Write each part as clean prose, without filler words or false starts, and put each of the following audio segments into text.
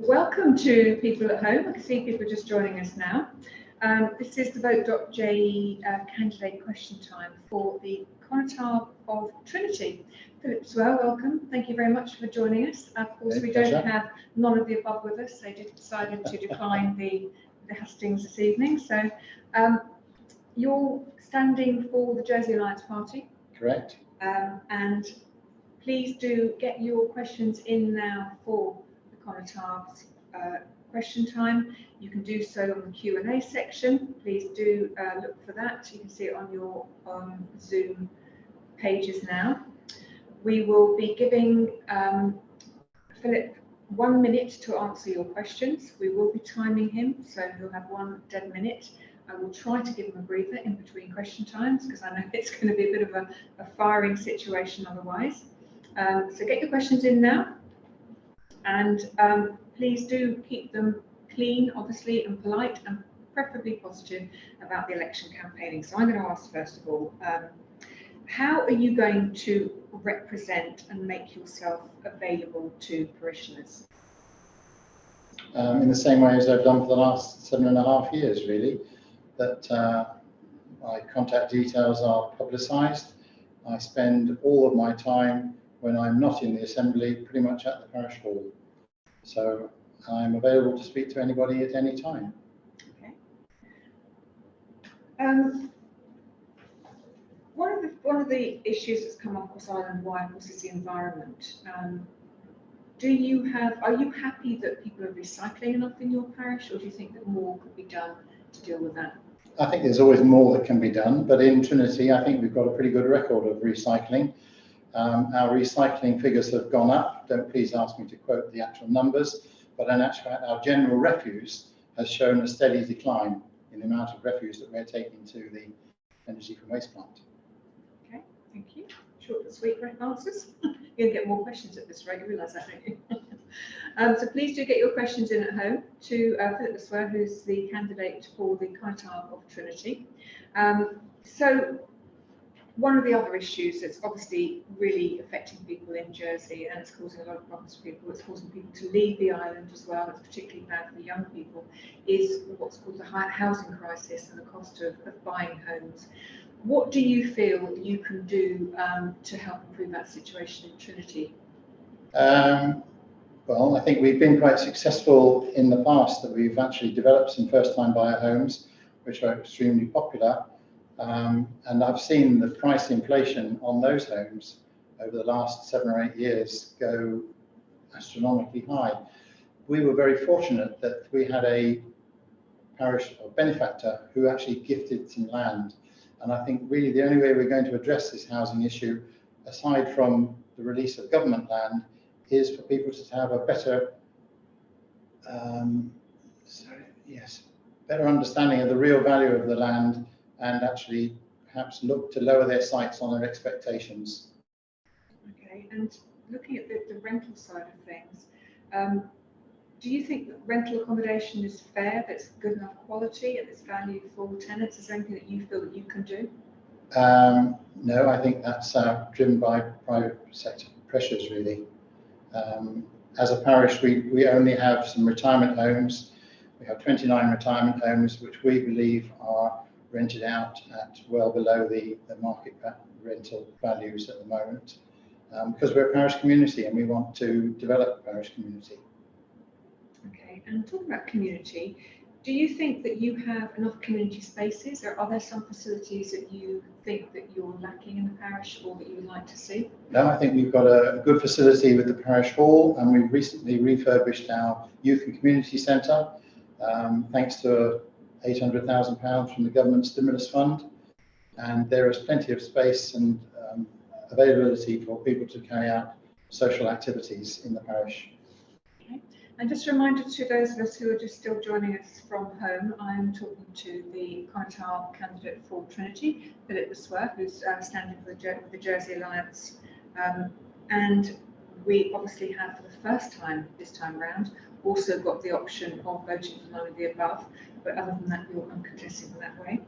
Welcome to people at home. I can see people just joining us now. This is the vote.j candidate question time for the Connétable of Trinity. Philip as well, welcome. Thank you very much for joining us. Of course, we don't have none of the above with us. They just decided to decline the hustings this evening. So you're standing for the Jersey Alliance Party. Correct. And please do get your questions in now for Connétable's question time. You can do so on the Q&A section. Please do look for that. You can see it on your Zoom pages now. We will be giving Philip 1 minute to answer your questions. We will be timing him, so he'll have 1 dead minute. I will try to give him a breather in between question times because I know it's going to be a bit of a firing situation otherwise. So get your questions in now. And please do keep them clean, obviously, and polite, and preferably positive about the election campaigning. So I'm going to ask, first of all, how are you going to represent and make yourself available to parishioners? In the same way as I've done for the last 7.5 years, really, that my contact details are publicised. I spend all of my time when I'm not in the assembly pretty much at the parish hall. So I'm available to speak to anybody at any time. Okay. One of the issues that's come up across island-wide, of course, is the environment. Are you happy that people are recycling enough in your parish, or do you think that more could be done to deal with that? I think there's always more that can be done, but in Trinity, I think we've got a pretty good record of recycling. Our recycling figures have gone up. Don't please ask me to quote the actual numbers, but in actual fact, our general refuse has shown a steady decline in the amount of refuse that we're taking to the energy from waste plant. Okay, thank you. Short and sweet answers. You're going to get more questions at this rate, you realise that, don't you? So please do get your questions in at home to Philip as well, who's the candidate for the Connétable of Trinity. So one of the other issues that's obviously really affecting people in Jersey, and it's causing a lot of problems for people, it's causing people to leave the island as well, it's particularly bad for young people, is what's called the housing crisis and the cost of buying homes. What do you feel you can do to help improve that situation in Trinity? Well, I think we've been quite successful in the past, that we've actually developed some first-time buyer homes, which are extremely popular. And I've seen the price inflation on those homes over the last 7 or 8 years go astronomically high. We were very fortunate that we had a parish or benefactor who actually gifted some land. And I think really the only way we're going to address this housing issue, aside from the release of government land, is for people to have a better, better understanding of the real value of the land, and actually perhaps look to lower their sights on their expectations. Okay, and looking at the rental side of things, do you think that rental accommodation is fair, that's good enough quality and it's value for tenants? Is there anything that you feel that you can do? No, I think that's driven by private sector pressures, really. As a parish, we only have some retirement homes. We have 29 retirement homes, which we believe are rented out at well below the market rental values at the moment, because we're a parish community and we want to develop a parish community. Okay, and talking about community, do you think that you have enough community spaces, or are there some facilities that you think that you're lacking in the parish or that you would like to see? No, I think we've got a good facility with the parish hall, and we've recently refurbished our youth and community centre, thanks to £800,000 from the government stimulus fund, and there is plenty of space and availability for people to carry out social activities in the parish. Okay. And just a reminder to those of us who are just still joining us from home, I'm talking to the Connétable candidate for Trinity, Philip Swerve, who's standing for the Jersey Alliance, and we obviously have, for the first time this time around, also got the option of voting for none of the above, but other than that, you're uncontested in that way.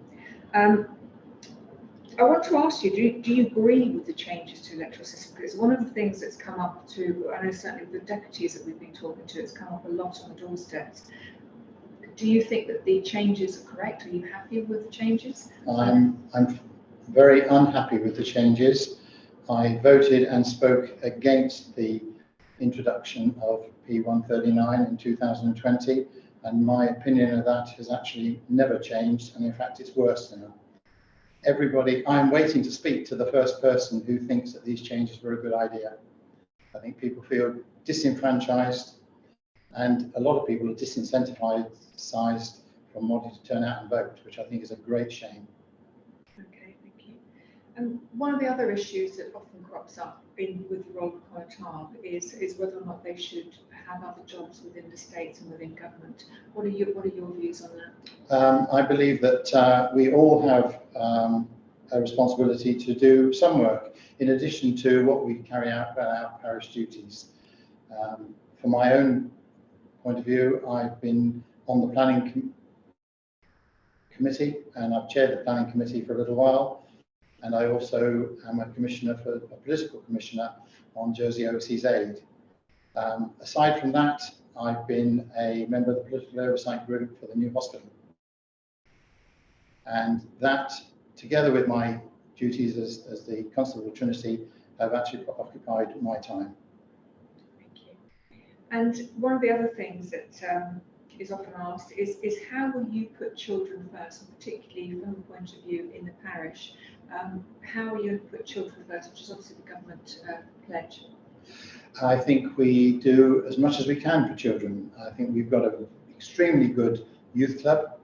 I want to ask you, do you agree with the changes to the electoral system? Because one of the things that's come up to, I know certainly the deputies that we've been talking to, it's come up a lot on the doorsteps. Do you think that the changes are correct? Are you happy with the changes? I'm very unhappy with the changes. I voted and spoke against the introduction of P139 in 2020, and my opinion of that has actually never changed, and in fact it's worse now. I'm waiting to speak to the first person who thinks that these changes were a good idea. I think people feel disenfranchised, and a lot of people are disincentivized from wanting to turn out and vote, which I think is a great shame. Okay, thank you. And one of the other issues that often crops up with the role of connétable is whether or not they should have other jobs within the states and within government. What are your views on that? I believe that we all have a responsibility to do some work in addition to what we carry out our parish duties. From my own point of view, I've been on the planning committee, and I've chaired the planning committee for a little while, and I also am a political commissioner on Jersey Overseas Aid. Aside from that, I've been a member of the political oversight group for the new hospital, and that, together with my duties as the Constable of Trinity, have actually occupied my time. Thank you. And one of the other things that is often asked is how will you put children first, and particularly from the point of view in the parish, how will you put children first, which is obviously the government pledge? I think we do as much as we can for children. I think we've got an extremely good youth club.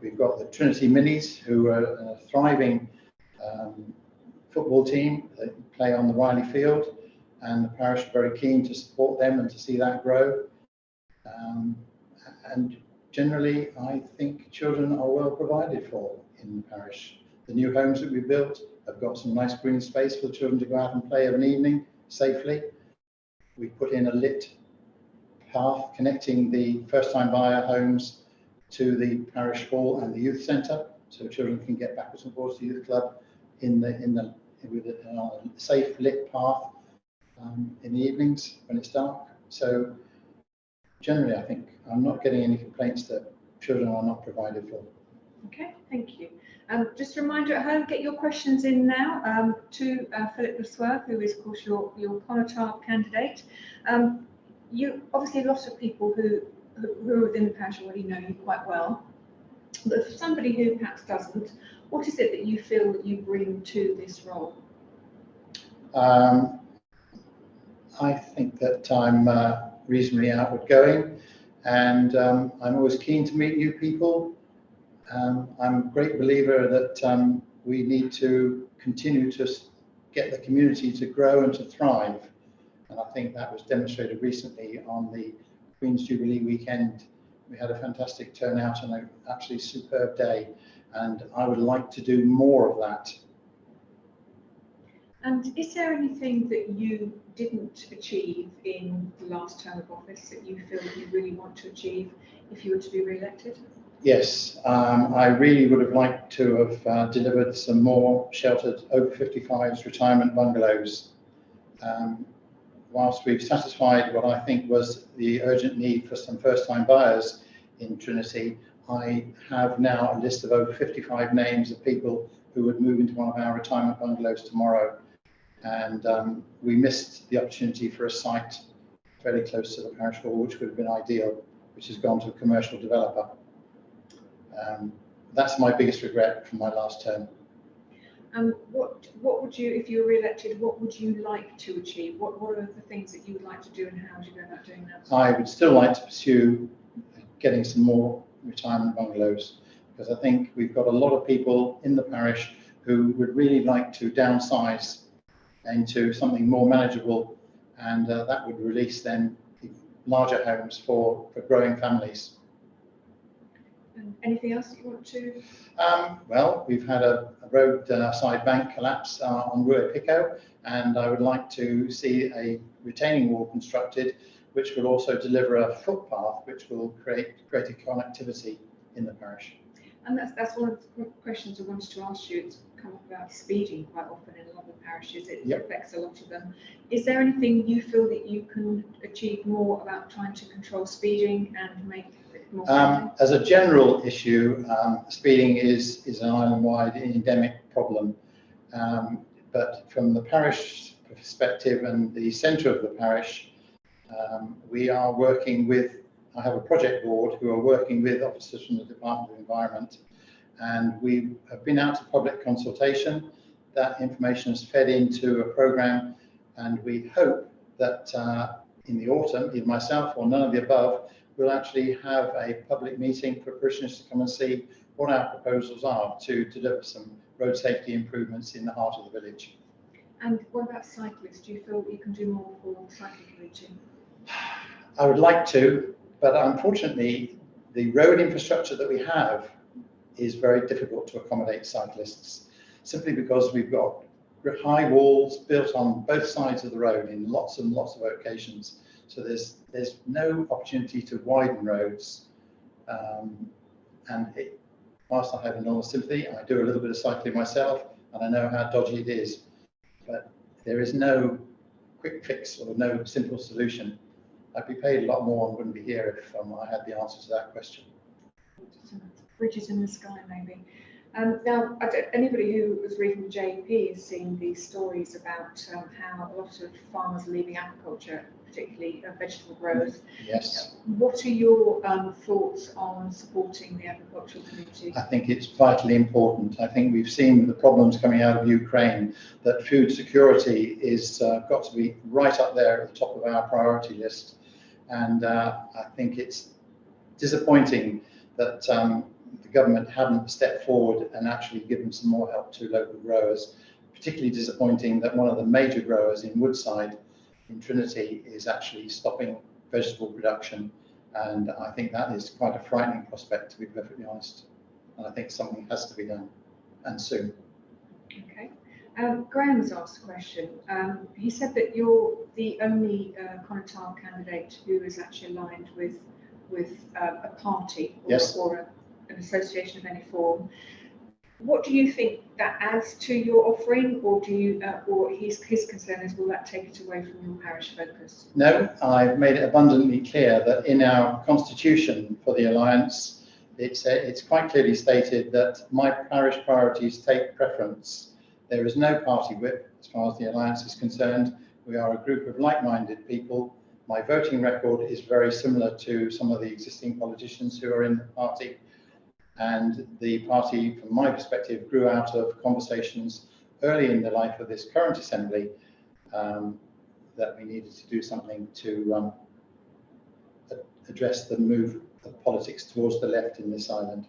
We've got the Trinity Minis, who are a thriving football team that play on the Riley Field, and the parish are very keen to support them and to see that grow. And generally, I think children are well provided for in the parish. The new homes that we've built have got some nice green space for the children to go out and play of an evening safely. We put in a lit path connecting the first-time buyer homes to the parish hall and the youth centre, so children can get backwards and forwards to the youth club with a safe lit path in the evenings when it's dark. So generally, I think I'm not getting any complaints that children are not provided for. Okay, thank you. Just a reminder at home, get your questions in now to Philip Lasworth, who is, of course, your connétable candidate. You obviously, a lot of people who are within the parish already know you quite well, but for somebody who perhaps doesn't, what is it that you feel that you bring to this role? I think that I'm reasonably outward-going, and I'm always keen to meet new people. I'm a great believer that we need to continue to get the community to grow and to thrive, and I think that was demonstrated recently on the Queen's Jubilee weekend. We had a fantastic turnout and an absolutely superb day, and I would like to do more of that. And is there anything that you didn't achieve in the last term of office that you feel that you really want to achieve if you were to be re-elected? Yes, I really would have liked to have delivered some more sheltered over 55s retirement bungalows. Whilst we've satisfied what I think was the urgent need for some first-time buyers in Trinity, I have now a list of over 55 names of people who would move into one of our retirement bungalows tomorrow. And we missed the opportunity for a site fairly close to the parish hall, which would have been ideal, which has gone to a commercial developer. That's my biggest regret from my last term. And what would you, if you were re-elected, what would you like to achieve? What are the things that you would like to do, and how would you go about doing that? I would still like to pursue getting some more retirement bungalows, because I think we've got a lot of people in the parish who would really like to downsize into something more manageable, and that would release then larger homes for growing families. And anything else that you want to? Well, we've had a roadside bank collapse on Rue Pico, and I would like to see a retaining wall constructed, which will also deliver a footpath, which will create greater connectivity in the parish. And that's one of the questions I wanted to ask you. It's come up about speeding quite often in a lot of parishes. It Yep. affects a lot of them. Is there anything you feel that you can achieve more about trying to control speeding and make it more friendly? As a general issue, speeding is an island-wide endemic problem. But from the parish perspective and the centre of the parish, we are working with, I have a project board who are working with officers from the Department of Environment, and we have been out to public consultation. That information is fed into a programme, and we hope that in the autumn, either myself or none of the above, we'll actually have a public meeting for parishioners to come and see what our proposals are to deliver some road safety improvements in the heart of the village. And what about cyclists? Do you feel that you can do more for cycling community? I would like to, but unfortunately, the road infrastructure that we have is very difficult to accommodate cyclists, simply because we've got high walls built on both sides of the road in lots and lots of locations. So there's no opportunity to widen roads. Whilst I have enormous sympathy, I do a little bit of cycling myself, and I know how dodgy it is. But there is no quick fix or no simple solution. I'd be paid a lot more and wouldn't be here if I had the answer to that question. Bridges in the sky, maybe. Now, anybody who was reading the JP has seen these stories about how a lot of farmers are leaving agriculture, particularly vegetable growers. Yes. What are your thoughts on supporting the agricultural community? I think it's vitally important. I think we've seen the problems coming out of Ukraine, that food security is got to be right up there at the top of our priority list. And I think it's disappointing that the government haven't stepped forward and actually given some more help to local growers. Particularly disappointing that one of the major growers in Woodside, in Trinity, is actually stopping vegetable production. And I think that is quite a frightening prospect, to be perfectly honest. And I think something has to be done, and soon. Okay. Graham has asked a question. He said that you're the only Connétable candidate who is actually aligned with a party or, Yes. or an association of any form. What do you think that adds to your offering, or do you, or his concern is, will that take it away from your parish focus? No, I've made it abundantly clear that in our constitution for the Alliance, it's quite clearly stated that my parish priorities take preference. There is no party whip as far as the Alliance is concerned. We are a group of like-minded people. My voting record is very similar to some of the existing politicians who are in the party. And the party, from my perspective, grew out of conversations early in the life of this current assembly that we needed to do something to address the move of politics towards the left in this island.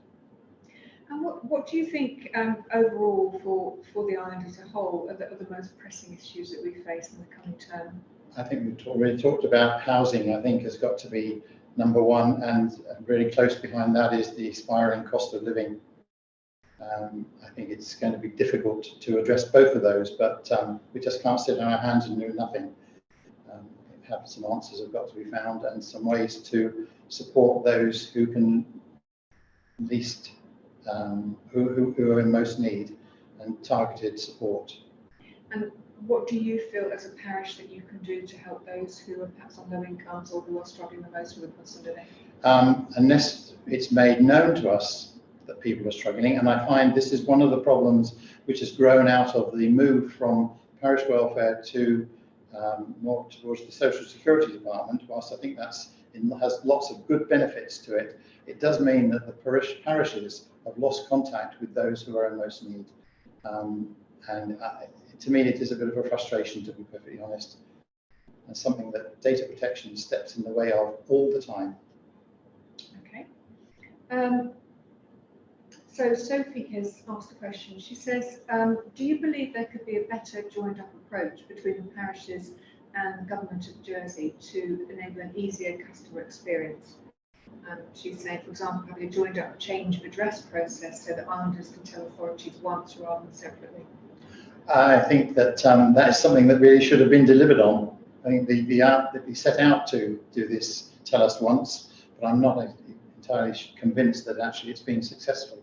And what do you think overall for the island as a whole are the most pressing issues that we face in the coming term? I think we've already talked about housing. I think has got to be number one, and really close behind that is the aspiring cost of living. I think it's going to be difficult to address both of those, but we just can't sit on our hands and do nothing. Have some answers have got to be found, and some ways to support those who can least, who are in most need, and targeted support. And what do you feel as a parish that you can do to help those who are perhaps on low incomes or who are struggling the most with the cost of living? Unless it's made known to us that people are struggling, and I find this is one of the problems which has grown out of the move from parish welfare to more towards the social security department. Whilst I think has lots of good benefits to it, it does mean that the parishes have lost contact with those who are in most need. To me, it is a bit of a frustration, to be perfectly honest, and something that data protection steps in the way of all the time. Okay. So Sophie has asked a question. She says, do you believe there could be a better joined up approach between the parishes and the government of Jersey to enable an easier customer experience? She's saying, for example, having a joined up change of address process so that islanders can tell authorities once rather than separately. I think that that is something that really should have been delivered on. I think we set out to do this, tell us once, but I'm not entirely convinced that actually it's been successful.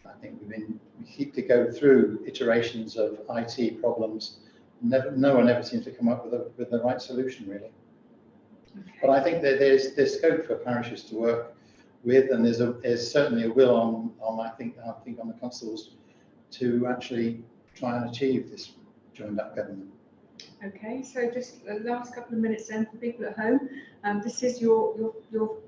I think we keep to go through iterations of IT problems. No one ever seems to come up with the right solution, really. Okay. But I think that there's scope for parishes to work with, and there's certainly a will on I think on the constables to actually try and achieve this joined up government. Okay, so just the last couple of minutes then for people at home. This is your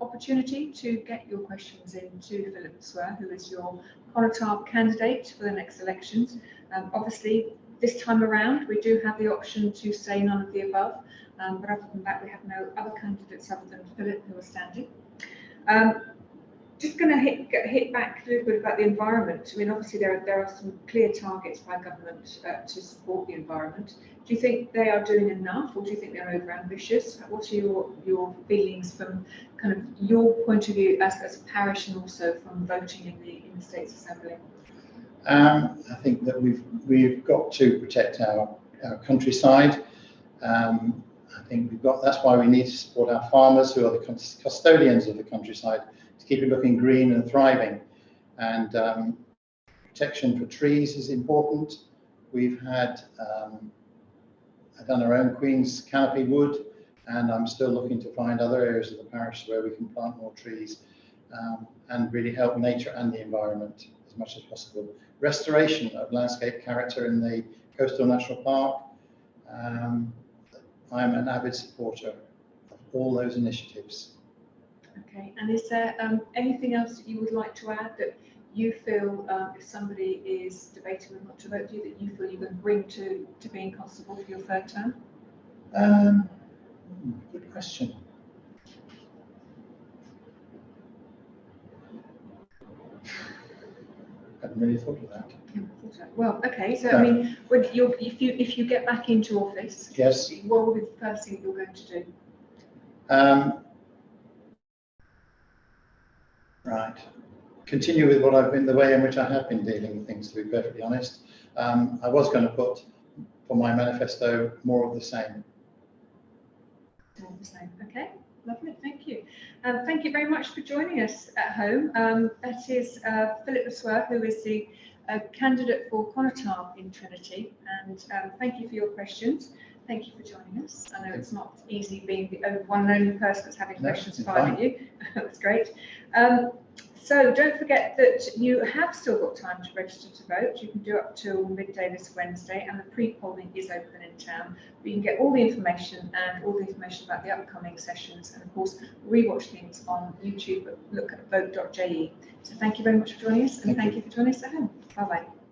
opportunity to get your questions in to Philip Swear, who is your Connétable candidate for the next elections. Obviously, this time around, we do have the option to say none of the above, but other than that, we have no other candidates other than Philip who are standing. Just going to hit back a little bit about the environment. I mean, obviously there are some clear targets by government to support the environment. Do you think they are doing enough, or do you think they're over ambitious? What are your feelings from kind of your point of view as a parish, and also from voting in the States Assembly? I think that we've got to protect our countryside. I think that's why we need to support our farmers, who are the custodians of the countryside, to keep it looking green and thriving. And protection for trees is important. We've had done our own Queen's canopy wood, and I'm still looking to find other areas of the parish where we can plant more trees and really help nature and the environment as much as possible. Restoration of landscape character in the Coastal National Park. I'm an avid supporter of all those initiatives. Okay, and is there anything else that you would like to add that you feel, if somebody is debating whether not to vote for you, that you feel you can bring to being constable for your third term? Good question. I hadn't really thought of that. Well, okay, so No. I mean, if you get back into office, Yes. what will be the first thing you're going to do? Right. Continue with the way in which I have been dealing with things, to be perfectly honest. I was going to put for my manifesto more of the same. More of the same. Okay, lovely, thank you. Thank you very much for joining us at home. That is Philip Swear, who is the candidate for Connétable in Trinity, and thank you for your questions. Thank you for joining us. I know it's not easy being the one and only person that's having questions fired at you. That's great. So don't forget that you have still got time to register to vote. You can do up till midday this Wednesday, and the pre-polling is open in town. But you can get all the information and all the information about the upcoming sessions, and of course rewatch things on YouTube. Look at vote.je. So thank you very much for joining us, and thank you for joining us at home. Bye bye.